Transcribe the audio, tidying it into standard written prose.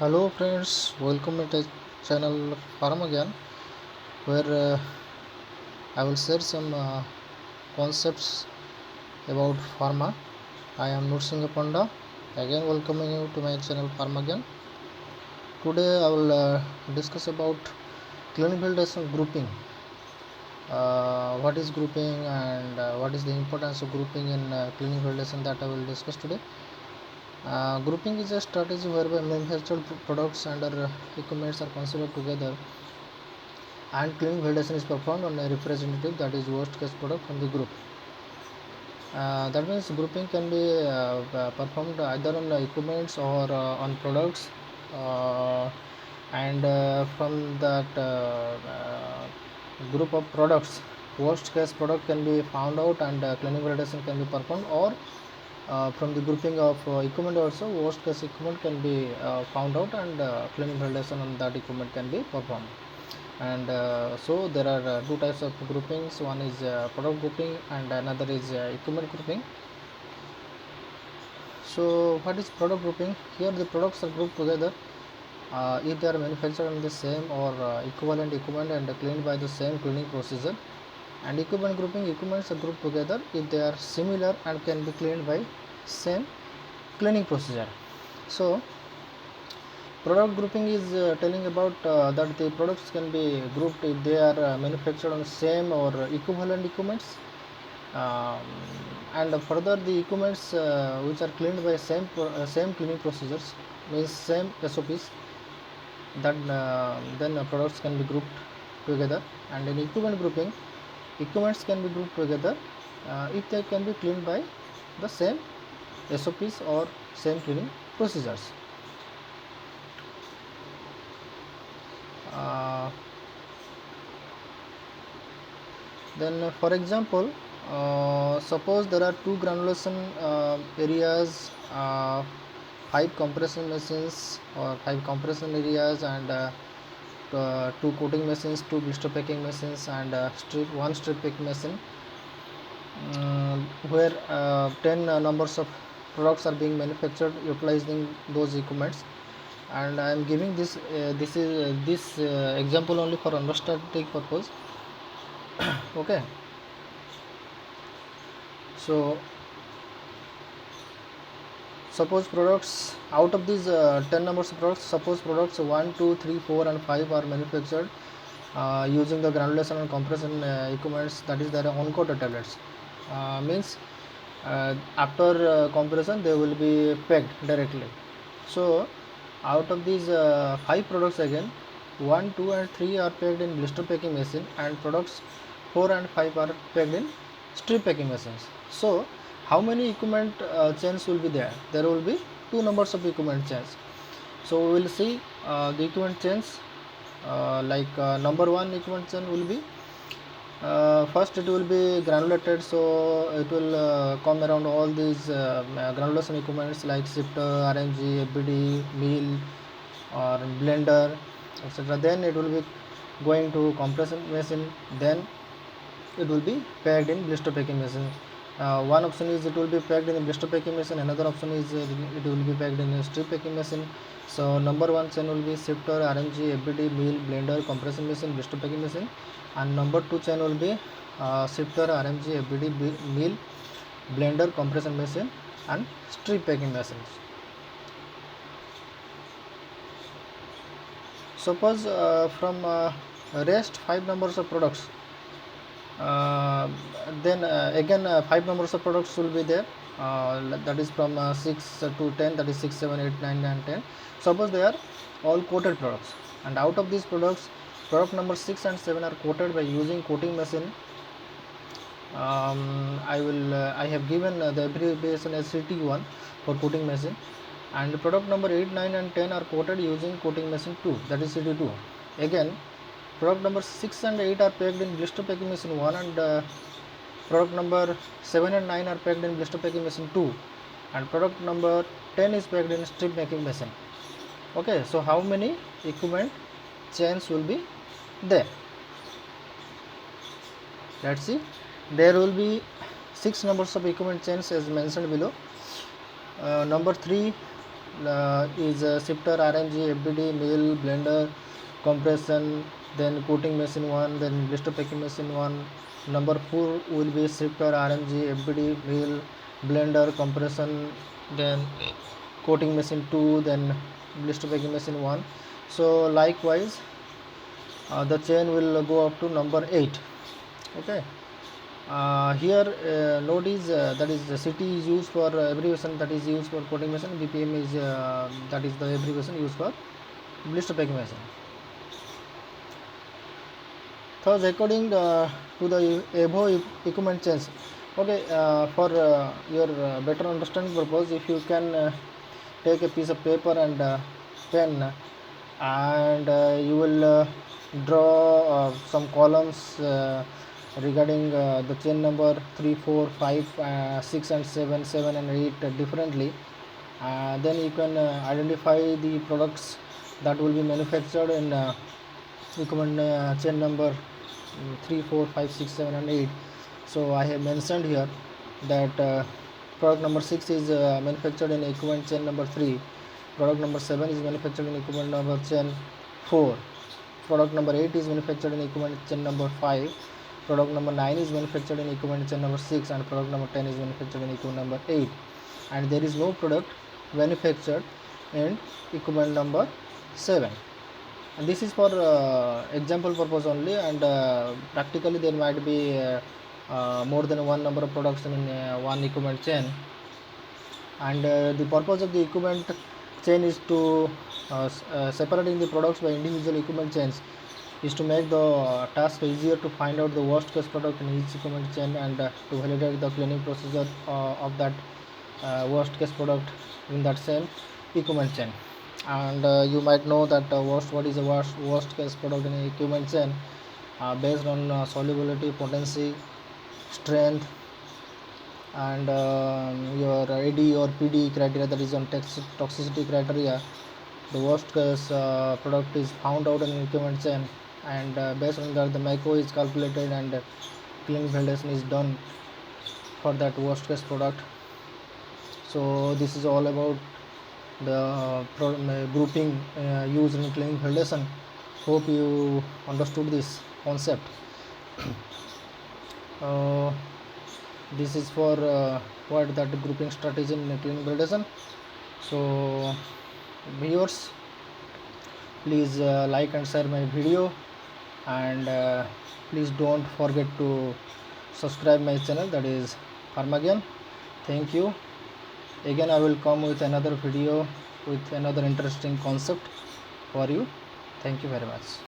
Hello friends, welcome to the channel Farm again, where I will share some concepts about pharma. I am Nrusingha Panda, again welcoming you to my channel Farm again. Today I will discuss about clinical grouping. What is grouping and what is the importance of grouping in clinical relation that I will discuss today. Grouping is a strategy whereby manufactured products and equipments are considered together and cleaning validation is performed on a representative, that is worst case product from the group. That means grouping can be performed either on equipments or on products, and from that group of products, worst case product can be found out and cleaning validation can be performed, or from the grouping of equipment also worst case equipment can be found out and cleaning validation on that equipment can be performed. And so there are two types of groupings. One is product grouping and another is equipment grouping. So what is product grouping? Here the products are grouped together if they are manufactured on the same or equivalent equipment and cleaned by the same cleaning procedure. And equipment grouping, equipments are grouped together if they are similar and can be cleaned by same cleaning procedure. So product grouping is telling about that the products can be grouped if they are manufactured on same or equivalent equipments, um, and further the equipments which are cleaned by same cleaning procedures, means same SOPs, that then products can be grouped together. And in equipment grouping, equipments can be grouped together if they can be cleaned by the same SOPs or same cleaning procedures. Uh, then for example, suppose there are two granulation areas, 5 compression machines or 5 compression areas, and two coating machines, two blister packing machines, and one strip packing machine, where 10 numbers of products are being manufactured utilizing those equipments. And I am giving this example only for understanding purpose. Okay, so suppose products, out of these 10 numbers of products, suppose products 1, 2, 3, 4 and 5 are manufactured using the granulation and compression equipments, that is their on-coated tablets. Means after compression they will be pegged directly. So out of these 5 products, again 1, 2 and 3 are pegged in blister packing machine, and products 4 and 5 are pegged in strip packing machines. So how many equipment chains will be there? There will be 2 numbers of equipment chains. So we will see the equipment chains, number 1 equipment chain will be first it will be granulated, so it will come around all these granulation equipments like shifter, RMG, FBD, mill or blender, etc. Then it will be going to compression machine, then it will be packed in blister packing machine. One option is it will be packed in a blister packing machine, another option is it will be packed in a strip packing machine. So number 1 chain will be shifter, RMG, FBD, mill, blender, compression machine, blister packing machine, and number 2 chain will be shifter, RMG, FBD, mill, blender, compression machine and strip packing machines. Suppose from rest 5 numbers of products, then again 5 numbers of products will be there, that is from 6 to 10, that is 6, 7, 8, 9 and 10. Suppose they are all coated products, and out of these products, product number 6 and 7 are coated by using coating machine. I have given the abbreviation as CT1 for coating machine, and product number 8, 9 and 10 are coated using coating machine 2, that is CT2. Again product number 6 and 8 are packed in blister packing machine 1, and product number 7 and 9 are packed in blister packing machine 2, and product number 10 is packed in strip packing machine. Okay, so how many equipment chains will be there? Let's see. There will be 6 numbers of equipment chains as mentioned below. Number 3, is shifter, RNG, FBD, mill, blender, compression, then coating machine 1, then blister packing machine 1. Number 4 will be shifter, RNG, FBD, mill, blender, compression, then coating machine 2, then blister packing machine 1. So likewise the chain will go up to number 8. Okay. Here node is that is the CT is used for abbreviation, that is used for coating machine. BPM is that is the abbreviation used for blister packing machine. Thus, according to the above equipment chains, okay, for your better understanding purpose, if you can take a piece of paper and pen, and you will draw some columns regarding the chain number 3, 4, 5, 6 and 7, 7 and 8 differently. Then you can identify the products that will be manufactured in equipment chain number 3, 4, 5, 6, 7 and 8. So I have mentioned here that product number 6 is manufactured in equipment chain number 3, product number 7 is manufactured in equipment number chain 4, product number 8 is manufactured in equipment chain number 5, product number 9 is manufactured in equipment chain number 6, and product number 10 is manufactured in equipment number 8. And there is no product manufactured in equipment number 7. And this is for example purpose only, and practically there might be more than one number of products in one equipment chain. And the purpose of the equipment chain is to separating the products by individual equipment chains is to make the task easier to find out the worst case product in each equipment chain, and to validate the cleaning procedure of that worst case product in that same equipment chain. And you might know that what is the worst case product in a equipment chain based on solubility, potency, strength, and your AD or PD criteria, that is on toxicity criteria. The worst case product is found out in equipment chain, and based on that the macro is calculated and cleaning validation is done for that worst case product. So this is all about the grouping used in cleaning validation. Hope you understood this concept. This is for what that grouping strategy in cleaning validation. So viewers, please like and share my video, and please don't forget to subscribe my channel, that is Pharmagian. Thank you. Again I will come with another video with another interesting concept for you. Thank you very much.